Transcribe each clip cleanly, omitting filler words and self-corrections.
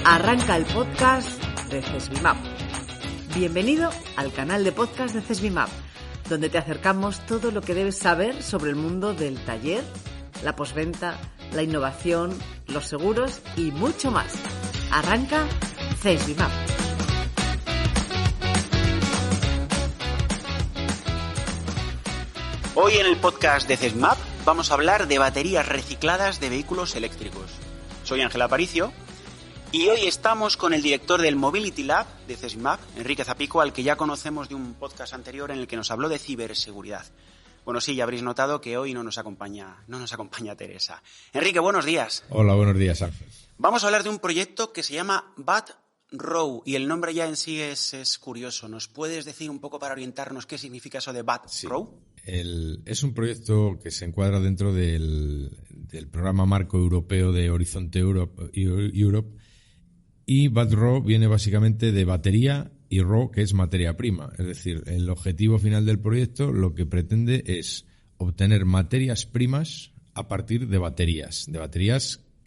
Arranca el podcast de CESBIMAP. Bienvenido al canal de podcast de CESBIMAP, donde te acercamos todo lo que debes saber sobre el mundo del taller, la postventa, la innovación, los seguros y mucho más. Arranca CESBIMAP. Hoy en el podcast de CESBIMAP vamos a hablar de baterías recicladas de vehículos eléctricos. Soy Ángel Aparicio y hoy estamos con el director del Mobility Lab de CESBIMAP, Enrique Zapico, al que ya conocemos de un podcast anterior en el que nos habló de ciberseguridad. Bueno, sí, ya habréis notado que hoy no nos acompaña Teresa. Enrique, buenos días. Hola, buenos días, Ángel. Vamos a hablar de un proyecto que se llama BAT-Row y el nombre ya en sí es curioso. ¿Nos puedes decir un poco para orientarnos qué significa eso de BAT-Row? Sí. Es un proyecto que se encuadra dentro del programa marco europeo de Horizonte Europe y BAT-Row viene básicamente de batería y Row, que es materia prima. Es decir, el objetivo final del proyecto lo que pretende es obtener materias primas a partir de baterías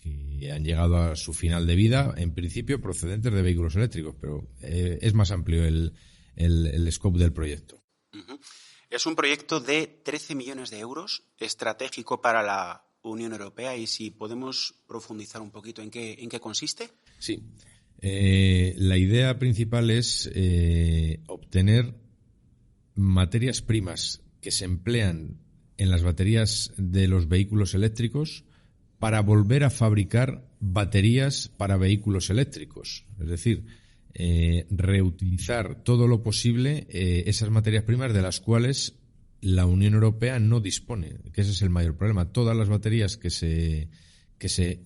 que han llegado a su final de vida, en principio procedentes de vehículos eléctricos, pero es más amplio el scope del proyecto. Uh-huh. Es un proyecto de 13 millones de euros, estratégico para la Unión Europea, y si podemos profundizar un poquito en qué consiste. Sí. La idea principal es obtener materias primas que se emplean en las baterías de los vehículos eléctricos para volver a fabricar baterías para vehículos eléctricos. Es decir, reutilizar todo lo posible esas materias primas de las cuales la Unión Europea no dispone, que ese es el mayor problema. Todas las baterías que se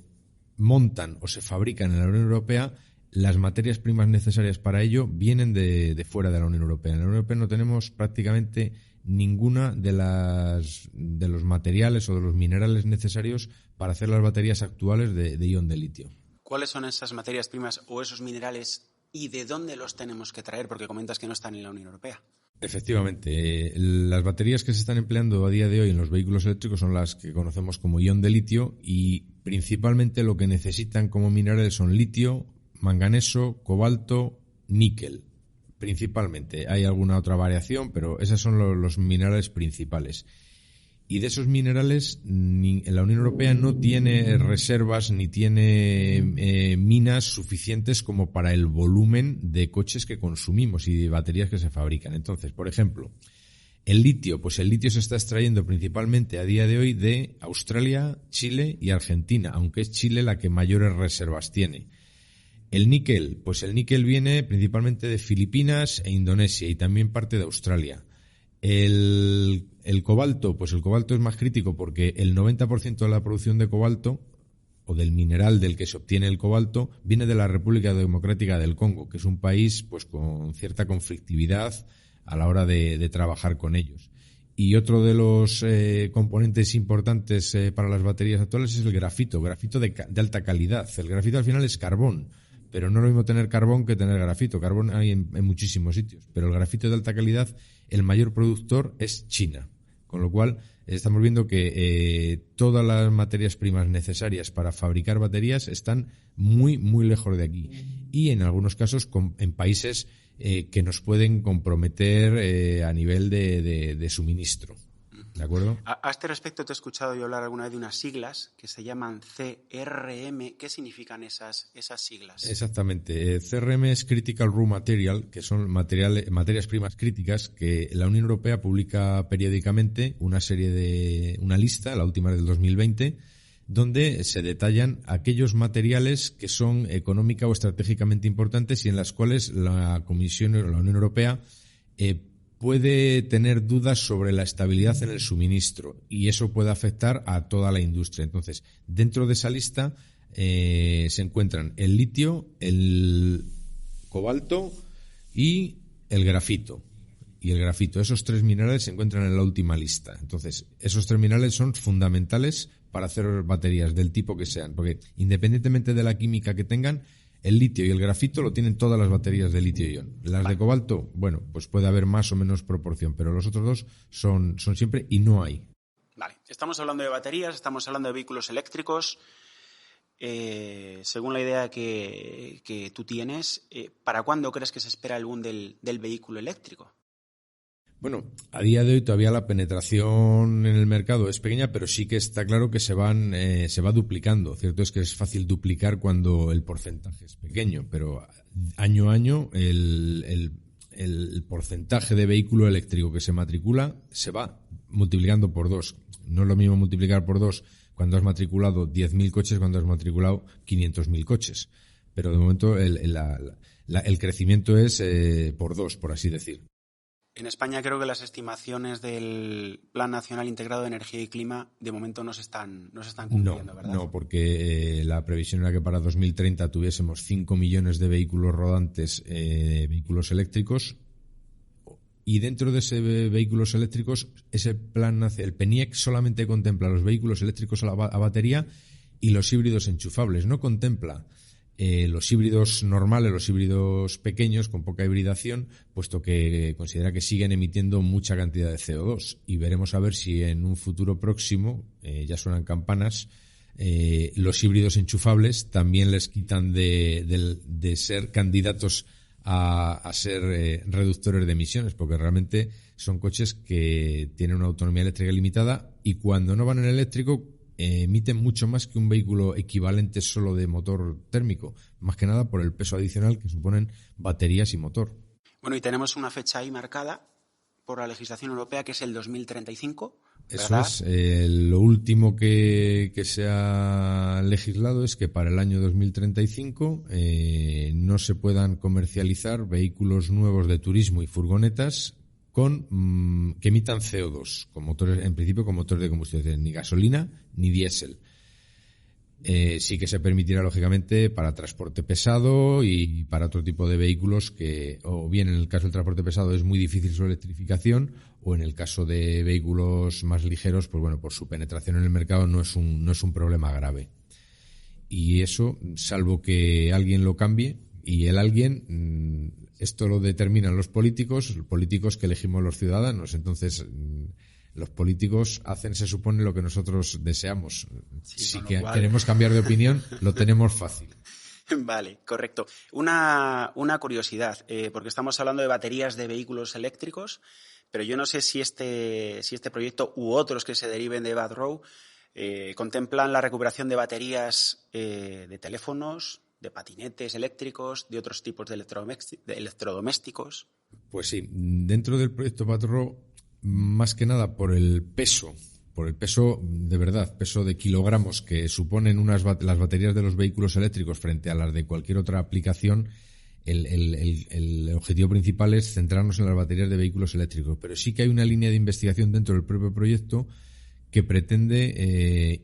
montan o se fabrican en la Unión Europea, las materias primas necesarias para ello vienen de fuera de la Unión Europea. En la Unión Europea no tenemos prácticamente ninguna de los materiales o de los minerales necesarios para hacer las baterías actuales de ion de litio. ¿Cuáles son esas materias primas o esos minerales y de dónde los tenemos que traer? Porque comentas que no están en la Unión Europea. Efectivamente, las baterías que se están empleando a día de hoy en los vehículos eléctricos son las que conocemos como ion de litio y principalmente lo que necesitan como minerales son litio, manganeso, cobalto, níquel. Principalmente. Hay alguna otra variación, pero esos son los minerales principales. Y de esos minerales, la Unión Europea no tiene reservas ni tiene minas suficientes como para el volumen de coches que consumimos y de baterías que se fabrican. Entonces, por ejemplo, el litio se está extrayendo principalmente a día de hoy de Australia, Chile y Argentina, aunque es Chile la que mayores reservas tiene. El níquel viene principalmente de Filipinas e Indonesia y también parte de Australia. El cobalto, el cobalto es más crítico porque el 90% de la producción de cobalto o del mineral del que se obtiene el cobalto viene de la República Democrática del Congo, que es un país con cierta conflictividad a la hora de trabajar con ellos. Y otro de los componentes importantes para las baterías actuales es el grafito de alta calidad. El grafito al final es carbón. Pero no es lo mismo tener carbón que tener grafito. Carbón hay en muchísimos sitios. Pero el grafito de alta calidad, el mayor productor es China. Con lo cual, estamos viendo que todas las materias primas necesarias para fabricar baterías están muy, muy lejos de aquí. Y en algunos casos en países que nos pueden comprometer a nivel de suministro. ¿De acuerdo? A este respecto te he escuchado yo hablar alguna vez de unas siglas que se llaman CRM. ¿Qué significan esas siglas? Exactamente. CRM es Critical Raw Material, que son materias primas críticas que la Unión Europea publica periódicamente una lista, la última del 2020, donde se detallan aquellos materiales que son económica o estratégicamente importantes y en las cuales la Comisión o la Unión Europea puede tener dudas sobre la estabilidad en el suministro y eso puede afectar a toda la industria. Entonces, dentro de esa lista se encuentran el litio, el cobalto y el grafito. Esos tres minerales se encuentran en la última lista. Entonces, esos tres minerales son fundamentales para hacer baterías del tipo que sean, porque independientemente de la química que tengan, el litio y el grafito lo tienen todas las baterías de litio-ion. Las de cobalto, pues puede haber más o menos proporción, pero los otros dos son siempre y no hay. Vale, estamos hablando de baterías, estamos hablando de vehículos eléctricos. según la idea que tú tienes, ¿para cuándo crees que se espera el boom del vehículo eléctrico? Bueno, a día de hoy todavía la penetración en el mercado es pequeña, pero sí que está claro que se va duplicando. Cierto es que es fácil duplicar cuando el porcentaje es pequeño, pero año a año el porcentaje de vehículo eléctrico que se matricula se va multiplicando por 2. No es lo mismo multiplicar por 2 cuando has matriculado 10.000 coches cuando has matriculado 500.000 coches. Pero de momento el crecimiento es por 2, por así decir. En España creo que las estimaciones del Plan Nacional Integrado de Energía y Clima de momento no se están cumpliendo, ¿verdad? No, porque la previsión era que para 2030 tuviésemos 5 millones de vehículos rodantes, vehículos eléctricos, y dentro de ese vehículos eléctricos, ese plan el PENIEC solamente contempla los vehículos eléctricos a batería y los híbridos enchufables. No contempla los híbridos normales, los híbridos pequeños con poca hibridación, puesto que considera que siguen emitiendo mucha cantidad de CO2. Y veremos a ver si en un futuro próximo, ya suenan campanas, los híbridos enchufables también les quitan de ser candidatos a ser reductores de emisiones, porque realmente son coches que tienen una autonomía eléctrica limitada y cuando no van en eléctrico emiten mucho más que un vehículo equivalente solo de motor térmico, más que nada por el peso adicional que suponen baterías y motor. Bueno, y tenemos una fecha ahí marcada por la legislación europea que es el 2035, ¿verdad? Eso es. Lo último que se ha legislado es que para el año 2035 no se puedan comercializar vehículos nuevos de turismo y furgonetas que emitan CO2, con motores, en principio con motores de combustión, ni gasolina ni diésel. Sí que se permitirá, lógicamente, para transporte pesado y para otro tipo de vehículos que, o bien en el caso del transporte pesado es muy difícil su electrificación, o en el caso de vehículos más ligeros, pues bueno, por su penetración en el mercado no es un problema grave. Y eso, salvo que alguien lo cambie, y el alguien, esto lo determinan los políticos que elegimos los ciudadanos. Entonces, los políticos hacen, se supone, lo que nosotros deseamos. Sí, si queremos cambiar de opinión, lo tenemos fácil. Vale, correcto. Una curiosidad, porque estamos hablando de baterías de vehículos eléctricos, pero yo no sé si este proyecto u otros que se deriven de Bad Row contemplan la recuperación de baterías de teléfonos, de patinetes eléctricos, de otros tipos de electrodomésticos. Pues sí, dentro del proyecto Bad Row, más que nada por el peso de verdad, peso de kilogramos que suponen las baterías de los vehículos eléctricos frente a las de cualquier otra aplicación, el objetivo principal es centrarnos en las baterías de vehículos eléctricos. Pero sí que hay una línea de investigación dentro del propio proyecto que pretende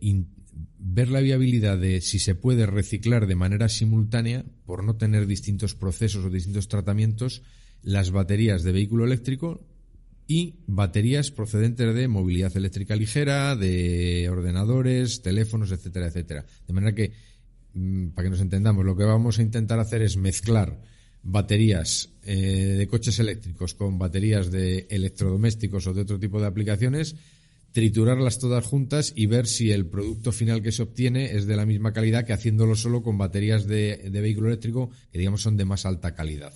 ver la viabilidad de si se puede reciclar de manera simultánea, por no tener distintos procesos o distintos tratamientos, las baterías de vehículo eléctrico y baterías procedentes de movilidad eléctrica ligera, de ordenadores, teléfonos, etcétera, etcétera. De manera que, para que nos entendamos, lo que vamos a intentar hacer es mezclar baterías de coches eléctricos con baterías de electrodomésticos o de otro tipo de aplicaciones, triturarlas todas juntas y ver si el producto final que se obtiene es de la misma calidad que haciéndolo solo con baterías de vehículo eléctrico que, digamos, son de más alta calidad.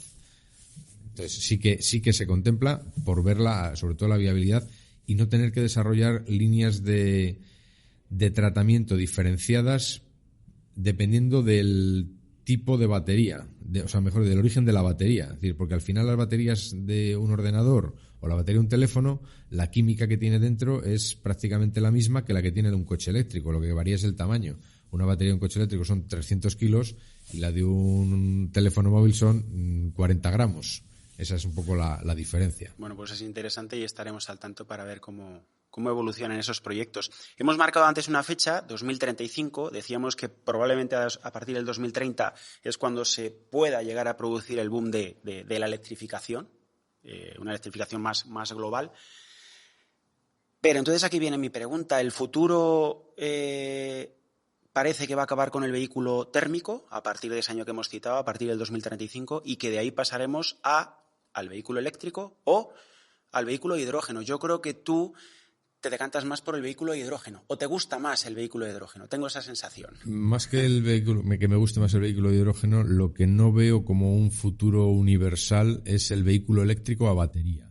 Entonces sí que se contempla por ver sobre todo la viabilidad y no tener que desarrollar líneas de tratamiento diferenciadas dependiendo del tipo de batería, del origen de la batería. Es decir, porque al final las baterías de un ordenador o la batería de un teléfono, la química que tiene dentro es prácticamente la misma que la que tiene de un coche eléctrico, lo que varía es el tamaño. Una batería de un coche eléctrico son 300 kilos y la de un teléfono móvil son 40 gramos. Esa es un poco la diferencia. Bueno, pues es interesante y estaremos al tanto para ver cómo evolucionan esos proyectos. Hemos marcado antes una fecha, 2035. Decíamos que probablemente a partir del 2030 es cuando se pueda llegar a producir el boom de la electrificación, una electrificación más global. Pero entonces aquí viene mi pregunta. ¿El futuro parece que va a acabar con el vehículo térmico a partir de ese año que hemos citado, a partir del 2035, y que de ahí pasaremos al vehículo eléctrico o al vehículo hidrógeno? Yo creo que tú te decantas más por el vehículo de hidrógeno, o te gusta más el vehículo de hidrógeno. Tengo esa sensación. Más que el vehículo, que me guste más el vehículo de hidrógeno, lo que no veo como un futuro universal es el vehículo eléctrico a batería.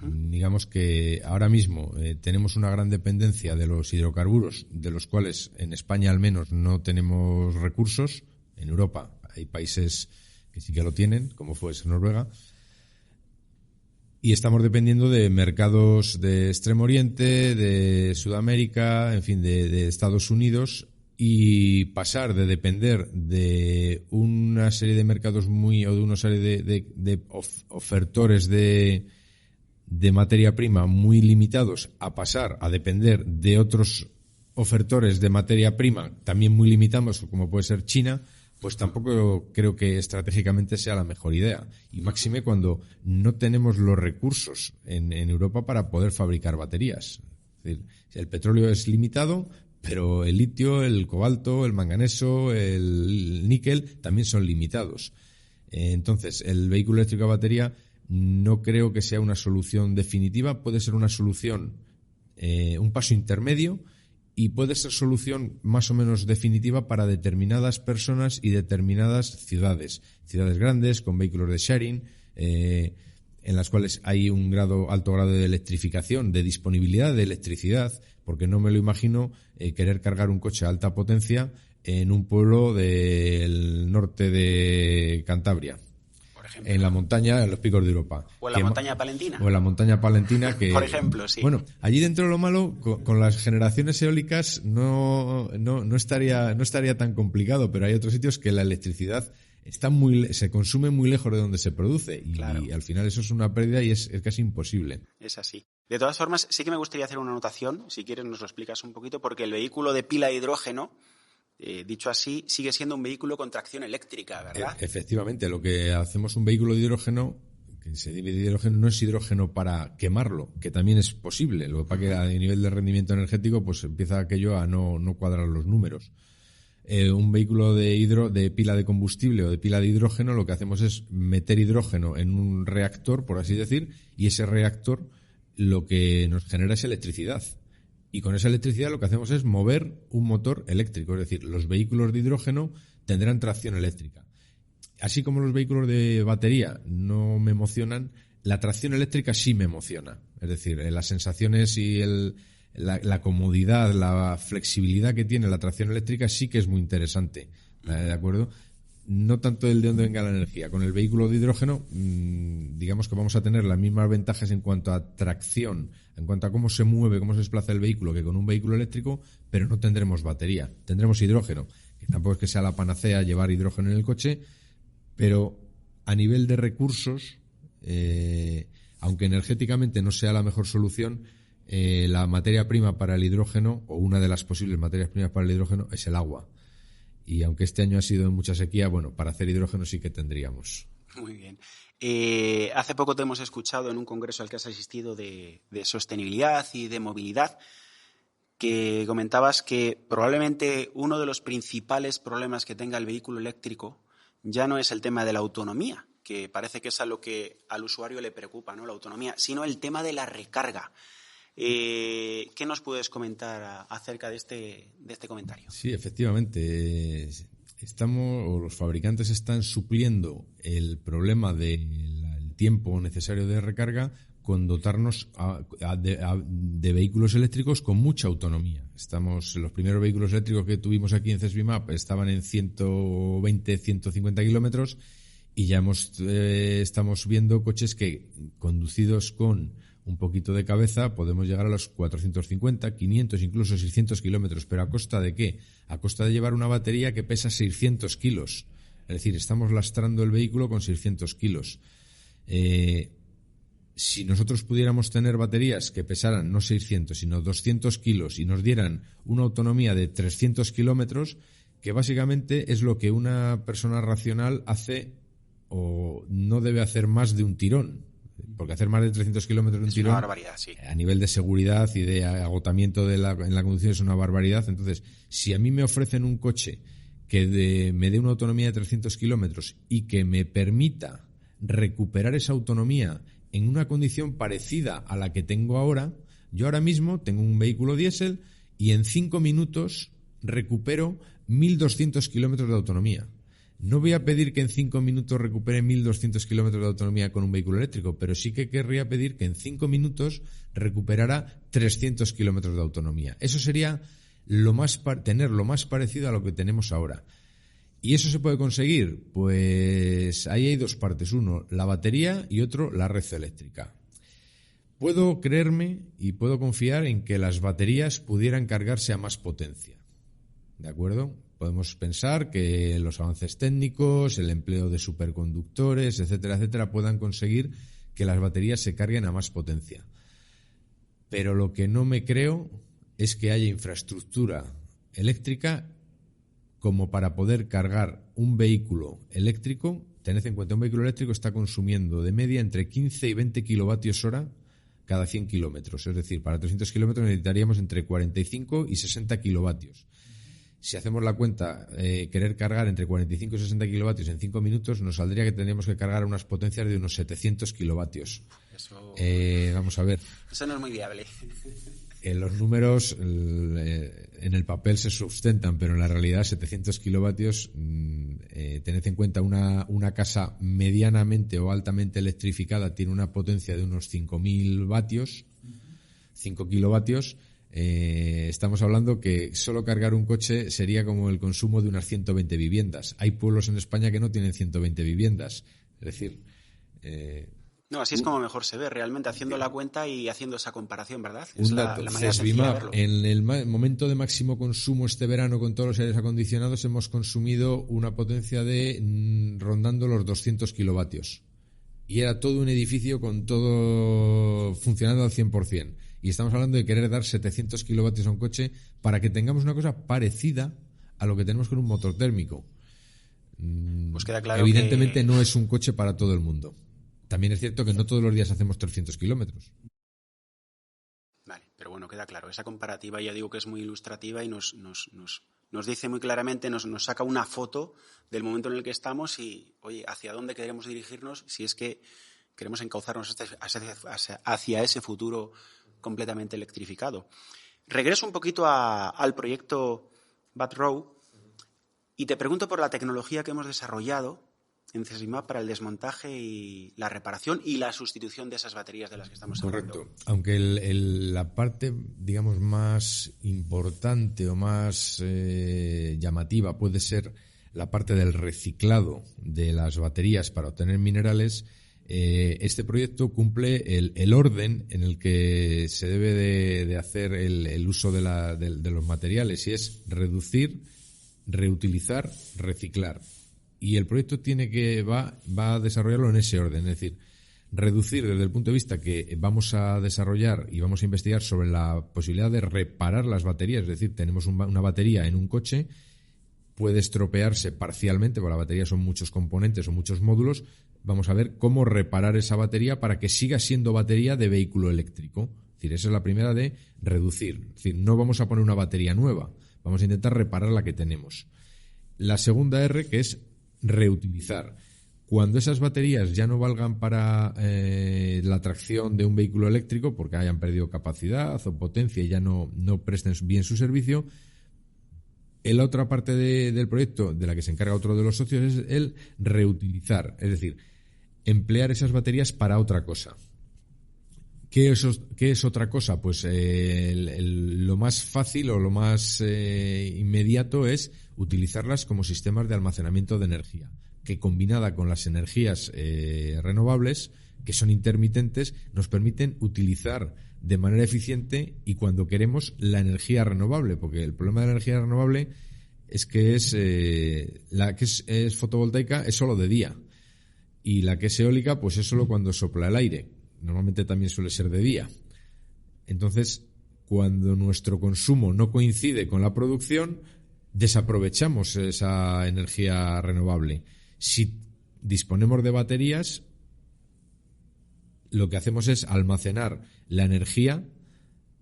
Digamos que ahora mismo tenemos una gran dependencia de los hidrocarburos, de los cuales en España al menos no tenemos recursos. En Europa hay países que sí que lo tienen, como puede ser Noruega. Y estamos dependiendo de mercados de Extremo Oriente, de Sudamérica, en fin, de Estados Unidos, y pasar de depender de una serie de mercados o de una serie de ofertores de materia prima muy limitados a pasar a depender de otros ofertores de materia prima también muy limitados, como puede ser China, pues tampoco creo que estratégicamente sea la mejor idea. Y máxime cuando no tenemos los recursos en Europa para poder fabricar baterías. Es decir, el petróleo es limitado, pero el litio, el cobalto, el manganeso, el níquel también son limitados. Entonces, el vehículo eléctrico a batería no creo que sea una solución definitiva. Puede ser una solución, un paso intermedio, y puede ser solución más o menos definitiva para determinadas personas y determinadas ciudades. Ciudades grandes, con vehículos de sharing, en las cuales hay un alto grado de electrificación, de disponibilidad de electricidad, porque no me lo imagino querer cargar un coche a alta potencia en un pueblo del norte de Cantabria. En la montaña, en los picos de Europa. O en la montaña palentina. O en la montaña palentina que... Por ejemplo, sí. Bueno, allí dentro de lo malo, con las generaciones eólicas no estaría tan complicado, pero hay otros sitios que la electricidad se consume muy lejos de donde se produce y, claro, y al final eso es una pérdida y es casi imposible. Es así. De todas formas, sí que me gustaría hacer una anotación, si quieres nos lo explicas un poquito, porque el vehículo de pila de hidrógeno, dicho así, sigue siendo un vehículo con tracción eléctrica, ¿verdad? Efectivamente, lo que hacemos un vehículo de hidrógeno, que se divide de hidrógeno, no es hidrógeno para quemarlo, que también es posible. Lo que pasa es que a nivel de rendimiento energético pues empieza aquello a no cuadrar los números. Un vehículo de pila de combustible o de pila de hidrógeno, lo que hacemos es meter hidrógeno en un reactor, por así decir, y ese reactor lo que nos genera es electricidad. Y con esa electricidad lo que hacemos es mover un motor eléctrico, es decir, los vehículos de hidrógeno tendrán tracción eléctrica. Así como los vehículos de batería no me emocionan, la tracción eléctrica sí me emociona. Es decir, las sensaciones y la comodidad, la flexibilidad que tiene la tracción eléctrica sí que es muy interesante. ¿De acuerdo? No tanto el de dónde venga la energía. Con el vehículo de hidrógeno, digamos que vamos a tener las mismas ventajas en cuanto a tracción, en cuanto a cómo se mueve, cómo se desplaza el vehículo, que con un vehículo eléctrico, pero no tendremos batería. Tendremos hidrógeno, que tampoco es que sea la panacea llevar hidrógeno en el coche, pero a nivel de recursos, aunque energéticamente no sea la mejor solución, la materia prima para el hidrógeno, o una de las posibles materias primas para el hidrógeno, es el agua. Y aunque este año ha sido mucha sequía, bueno, para hacer hidrógeno sí que tendríamos. Muy bien. Hace poco te hemos escuchado en un congreso al que has asistido de sostenibilidad y de movilidad, que comentabas que probablemente uno de los principales problemas que tenga el vehículo eléctrico ya no es el tema de la autonomía, que parece que es a lo que al usuario le preocupa, ¿no? La autonomía, sino el tema de la recarga. ¿Qué nos puedes comentar acerca de este comentario? Sí, efectivamente. Los fabricantes están supliendo el problema del tiempo necesario de recarga con dotarnos de vehículos eléctricos con mucha autonomía. Los primeros vehículos eléctricos que tuvimos aquí en CESBIMAP estaban en 120, 150 kilómetros y ya estamos viendo coches que, conducidos con un poquito de cabeza, podemos llegar a los 450, 500, incluso 600 kilómetros. ¿Pero a costa de qué? A costa de llevar una batería que pesa 600 kilos. Es decir, estamos lastrando el vehículo con 600 kilos. Si nosotros pudiéramos tener baterías que pesaran no 600, sino 200 kilos y nos dieran una autonomía de 300 kilómetros, que básicamente es lo que una persona racional hace o no debe hacer más de un tirón. Porque hacer más de 300 kilómetros de un tirón, una barbaridad, sí, a nivel de seguridad y de agotamiento en la conducción es una barbaridad. Entonces, si a mí me ofrecen un coche que me dé una autonomía de 300 kilómetros y que me permita recuperar esa autonomía en una condición parecida a la que tengo ahora, Yo ahora mismo tengo un vehículo diésel y en 5 minutos recupero 1.200 kilómetros de autonomía. No voy a pedir que en 5 minutos recupere 1.200 kilómetros de autonomía con un vehículo eléctrico, pero sí que querría pedir que en 5 minutos recuperara 300 kilómetros de autonomía. Eso sería tener lo más parecido a lo que tenemos ahora. ¿Y eso se puede conseguir? Pues ahí hay dos partes. Uno, la batería, y otro, la red eléctrica. Puedo creerme y puedo confiar en que las baterías pudieran cargarse a más potencia. ¿De acuerdo? Podemos pensar que los avances técnicos, el empleo de superconductores, etcétera, etcétera, puedan conseguir que las baterías se carguen a más potencia. Pero lo que no me creo es que haya infraestructura eléctrica como para poder cargar un vehículo eléctrico. Tened en cuenta, un vehículo eléctrico está consumiendo de media entre 15 y 20 kilovatios hora cada 100 kilómetros. Es decir, para 300 kilómetros necesitaríamos entre 45 y 60 kilovatios. Si hacemos la cuenta, querer cargar entre 45 y 60 kilovatios en 5 minutos, nos saldría que tendríamos que cargar unas potencias de unos 700 kilovatios. Eso... vamos a ver. Eso no es muy viable. Los números en el papel se sustentan, pero en la realidad 700 kilovatios, tened en cuenta, una casa medianamente o altamente electrificada tiene una potencia de unos 5.000 vatios, 5 kilovatios. Estamos hablando que solo cargar un coche sería como el consumo de unas 120 viviendas. Hay pueblos en España que no tienen 120 viviendas. Es decir... No, así es como mejor se ve, realmente, haciendo la cuenta y haciendo esa comparación, ¿verdad? Un dato, CESBIMAP, en el momento de máximo consumo este verano con todos los aires acondicionados hemos consumido una potencia de rondando los 200 kilovatios. Y era todo un edificio con todo funcionando al 100%. Y estamos hablando de querer dar 700 kilovatios a un coche para que tengamos una cosa parecida a lo que tenemos con un motor térmico. Pues queda claro evidentemente no es un coche para todo el mundo. También es cierto que no todos los días hacemos 300 kilómetros. Vale, pero bueno, queda claro. Esa comparativa ya digo que es muy ilustrativa y nos dice muy claramente, nos saca una foto del momento en el que estamos y, oye, hacia dónde queremos dirigirnos si es que queremos encauzarnos hacia ese futuro completamente electrificado. Regreso un poquito al proyecto Batrow y te pregunto por la tecnología que hemos desarrollado en CESBIMAP para el desmontaje y la reparación y la sustitución de esas baterías de las que estamos hablando. Correcto. Aunque la parte, digamos, más importante o más llamativa puede ser la parte del reciclado de las baterías para obtener minerales, este proyecto cumple el orden en el que se debe de hacer el uso de los materiales, y es reducir, reutilizar, reciclar. Y el proyecto va a desarrollarlo en ese orden, es decir, reducir desde el punto de vista que vamos a desarrollar y vamos a investigar sobre la posibilidad de reparar las baterías, es decir, tenemos una batería en un coche, puede estropearse parcialmente, porque la batería son muchos componentes o muchos módulos, vamos a ver cómo reparar esa batería para que siga siendo batería de vehículo eléctrico. Es decir, esa es la primera, de reducir. Es decir, no vamos a poner una batería nueva, vamos a intentar reparar la que tenemos. La segunda R, que es reutilizar. Cuando esas baterías ya no valgan para la tracción de un vehículo eléctrico porque hayan perdido capacidad o potencia y ya no presten bien su servicio, la otra parte del proyecto de la que se encarga otro de los socios es el reutilizar, es decir, emplear esas baterías para otra cosa. ¿Qué es otra cosa? Pues lo más fácil o lo más inmediato es utilizarlas como sistemas de almacenamiento de energía, que combinada con las energías renovables, que son intermitentes, nos permiten utilizar de manera eficiente y cuando queremos la energía renovable, porque el problema de la energía renovable es que la que es fotovoltaica es solo de día y la que es eólica pues es solo cuando sopla el aire. Normalmente también suele ser de día. Entonces, cuando nuestro consumo no coincide con la producción, desaprovechamos esa energía renovable. Si disponemos de baterías, lo que hacemos es almacenar la energía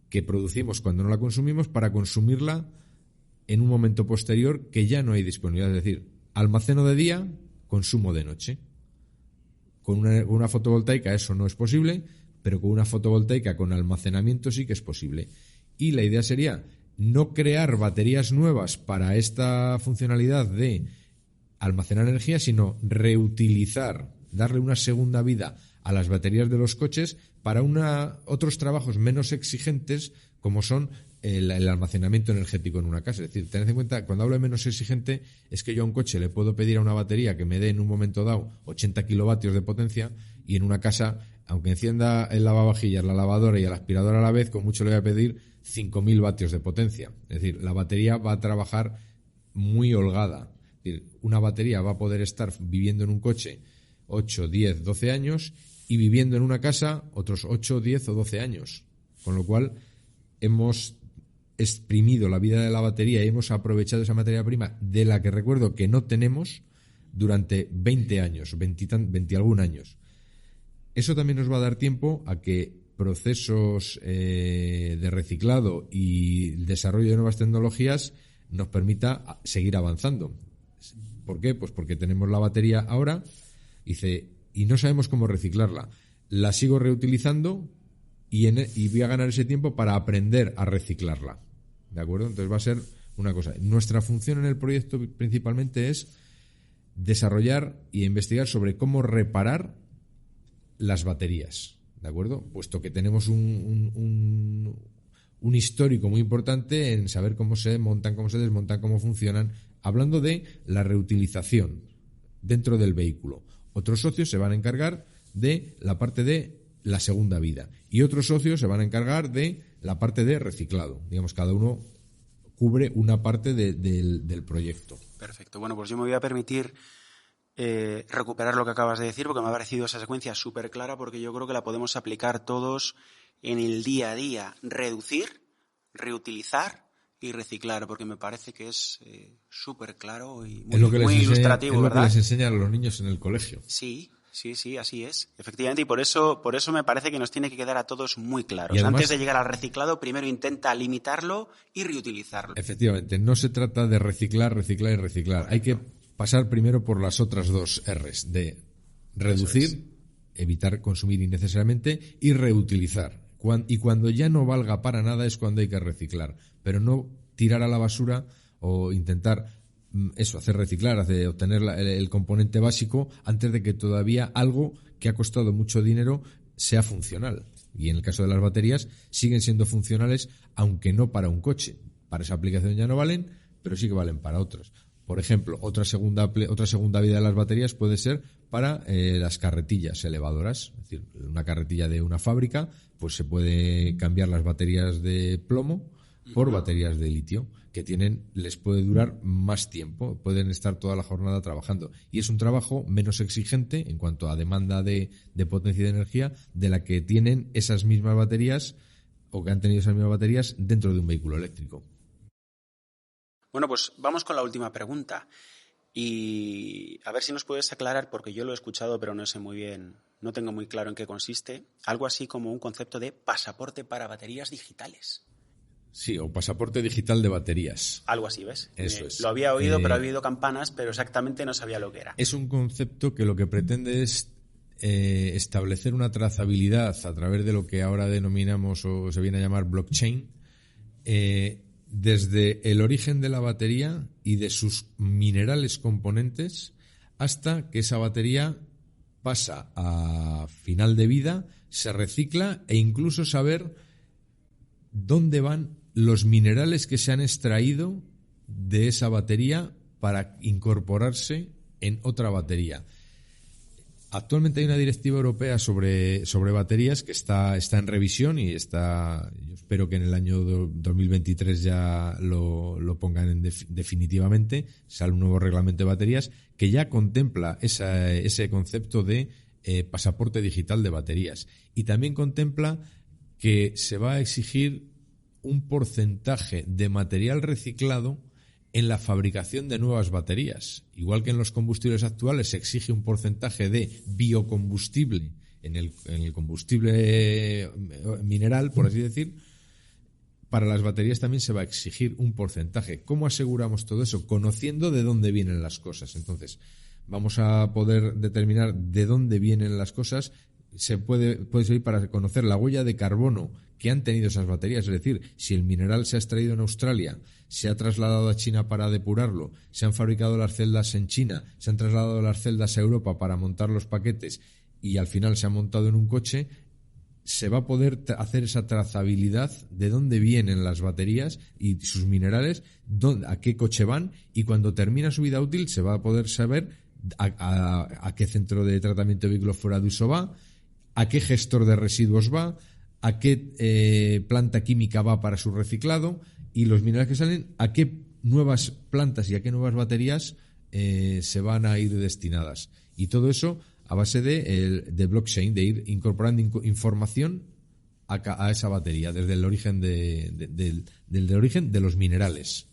que producimos cuando no la consumimos para consumirla en un momento posterior que ya no hay disponibilidad. Es decir, almaceno de día, consumo de noche. Con una fotovoltaica eso no es posible, pero con una fotovoltaica con almacenamiento sí que es posible. Y la idea sería no crear baterías nuevas para esta funcionalidad de almacenar energía, sino reutilizar, darle una segunda vida a las baterías de los coches para otros trabajos menos exigentes, como son el almacenamiento energético en una casa. Es decir, tened en cuenta, cuando hablo de menos exigente, es que yo a un coche le puedo pedir a una batería que me dé en un momento dado 80 kilovatios de potencia, y en una casa, aunque encienda el lavavajillas, la lavadora y el aspirador a la vez, con mucho le voy a pedir 5.000 vatios de potencia. Es decir, la batería va a trabajar muy holgada. Es decir, una batería va a poder estar viviendo en un coche 8, 10, 12 años y viviendo en una casa otros 8, 10 o 12 años. Con lo cual, hemos exprimido la vida de la batería y hemos aprovechado esa materia prima de la que recuerdo que no tenemos durante 20 años, 20 y algún años. Eso también nos va a dar tiempo a que procesos de reciclado y el desarrollo de nuevas tecnologías nos permita seguir avanzando. ¿Por qué? Pues porque tenemos la batería ahora y no sabemos cómo reciclarla. La sigo reutilizando y voy a ganar ese tiempo para aprender a reciclarla. ¿De acuerdo? Entonces va a ser una cosa. Nuestra función en el proyecto principalmente es desarrollar e investigar sobre cómo reparar las baterías. ¿De acuerdo? Puesto que tenemos un histórico muy importante en saber cómo se montan, cómo se desmontan, cómo funcionan, hablando de la reutilización dentro del vehículo. Otros socios se van a encargar de la parte de la segunda vida y otros socios se van a encargar de la parte de reciclado. Digamos, cada uno cubre una parte del proyecto. Perfecto. Bueno, pues yo me voy a permitir recuperar lo que acabas de decir, porque me ha parecido esa secuencia súper clara, porque yo creo que la podemos aplicar todos en el día a día. Reducir, reutilizar y reciclar, porque me parece que es súper claro y muy ilustrativo, ¿verdad? Es lo que les enseñan a los niños en el colegio. Sí, así es. Efectivamente, y por eso me parece que nos tiene que quedar a todos muy claros. Y además, antes de llegar al reciclado, primero intenta limitarlo y reutilizarlo. Efectivamente, no se trata de reciclar y reciclar. Correcto. Hay que pasar primero por las otras dos R's, de reducir, evitar consumir innecesariamente, y reutilizar. Y cuando ya no valga para nada es cuando hay que reciclar, pero no tirar a la basura o intentar hacer reciclar, obtener el componente básico antes de que todavía algo que ha costado mucho dinero sea funcional. Y en el caso de las baterías siguen siendo funcionales, aunque no para un coche. Para esa aplicación ya no valen, pero sí que valen para otras. Por ejemplo, otra segunda vida de las baterías puede ser para las carretillas elevadoras. Es decir, una carretilla de una fábrica, pues se puede cambiar las baterías de plomo por baterías de litio, que les puede durar más tiempo, pueden estar toda la jornada trabajando. Y es un trabajo menos exigente en cuanto a demanda de potencia y de energía de la que tienen esas mismas baterías o que han tenido esas mismas baterías dentro de un vehículo eléctrico. Bueno, pues vamos con la última pregunta. Y a ver si nos puedes aclarar, porque yo lo he escuchado, pero no sé muy bien, no tengo muy claro en qué consiste. Algo así como un concepto de pasaporte para baterías digitales. Sí, o pasaporte digital de baterías. Algo así, ¿ves? Eso es. Lo había oído, pero había oído campanas, pero exactamente no sabía lo que era. Es un concepto que lo que pretende es establecer una trazabilidad a través de lo que ahora denominamos o se viene a llamar blockchain, desde el origen de la batería y de sus minerales componentes hasta que esa batería pasa a final de vida, se recicla e incluso saber dónde van los minerales que se han extraído de esa batería para incorporarse en otra batería. Actualmente hay una directiva europea sobre baterías que está en revisión y yo espero que en el año 2023 ya lo pongan definitivamente. Sale un nuevo reglamento de baterías que ya contempla ese concepto de pasaporte digital de baterías. Y también contempla que se va a exigir un porcentaje de material reciclado en la fabricación de nuevas baterías. Igual que en los combustibles actuales se exige un porcentaje de biocombustible en el combustible mineral, por así decir, para las baterías también se va a exigir un porcentaje. ¿Cómo aseguramos todo eso? Conociendo de dónde vienen las cosas. Entonces, vamos a poder determinar de dónde vienen las cosas puede servir para conocer la huella de carbono que han tenido esas baterías. Es decir, si el mineral se ha extraído en Australia, se ha trasladado a China para depurarlo, se han fabricado las celdas en China, se han trasladado las celdas a Europa para montar los paquetes y al final se ha montado en un coche, se va a poder hacer esa trazabilidad de dónde vienen las baterías y sus minerales, a qué coche van, y cuando termina su vida útil se va a poder saber a qué centro de tratamiento de vehículos fuera de uso va, a qué gestor de residuos va, a qué planta química va para su reciclado, y los minerales que salen, a qué nuevas plantas y a qué nuevas baterías se van a ir destinadas. Y todo eso a base de blockchain, de ir incorporando información a esa batería desde el origen del origen de los minerales.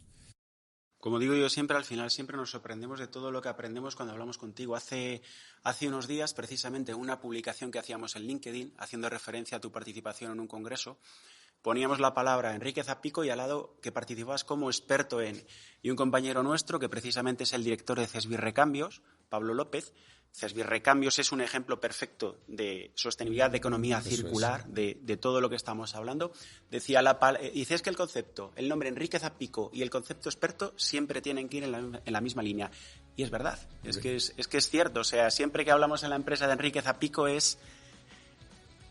Como digo yo siempre, al final siempre nos sorprendemos de todo lo que aprendemos cuando hablamos contigo. Hace unos días, precisamente, una publicación que hacíamos en LinkedIn, haciendo referencia a tu participación en un congreso, poníamos la palabra Enrique Zapico y al lado que participabas como experto en, y un compañero nuestro que precisamente es el director de CESBI Recambios, Pablo López. CESBI Recambios es un ejemplo perfecto de sostenibilidad, de economía circular, de todo lo que estamos hablando. Dice, es que el nombre Enrique Zapico y el concepto experto siempre tienen que ir en la misma línea. Y es verdad, es que es cierto. O sea, siempre que hablamos en la empresa de Enrique Zapico es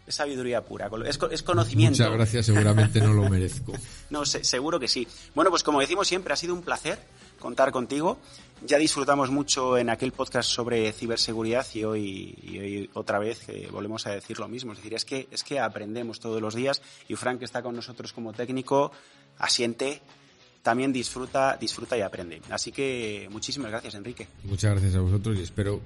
sabiduría pura, es conocimiento. Muchas gracias, seguramente no lo merezco. No, seguro que sí. Bueno, pues como decimos siempre, ha sido un placer contar contigo. Ya disfrutamos mucho en aquel podcast sobre ciberseguridad y hoy otra vez volvemos a decir lo mismo. Es decir, es que aprendemos todos los días y Frank, que está con nosotros como técnico, asiente, también disfruta y aprende. Así que muchísimas gracias, Enrique. Muchas gracias a vosotros y espero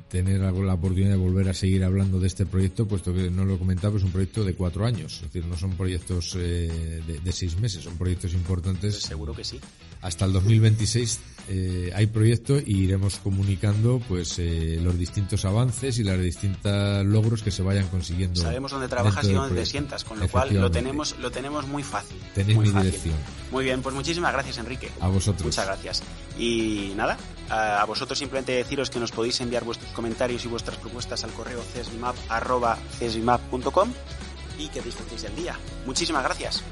tener la oportunidad de volver a seguir hablando de este proyecto, puesto que no lo he comentado, es un proyecto de 4 años. Es decir, no son proyectos de 6 meses, son proyectos importantes. Pues seguro que sí. Hasta el 2026 hay proyecto y iremos comunicando pues los distintos avances y los distintos logros que se vayan consiguiendo. Sabemos dónde trabajas y dónde te sientas, con lo cual lo tenemos muy fácil. Tenéis muy mi fácil. dirección. Muy bien, pues muchísimas gracias, Enrique. A vosotros. Muchas gracias. Y nada, a vosotros simplemente deciros que nos podéis enviar vuestros comentarios y vuestras propuestas al correo cesbimap@cesbimap.com y que disfrutéis del día. Muchísimas gracias.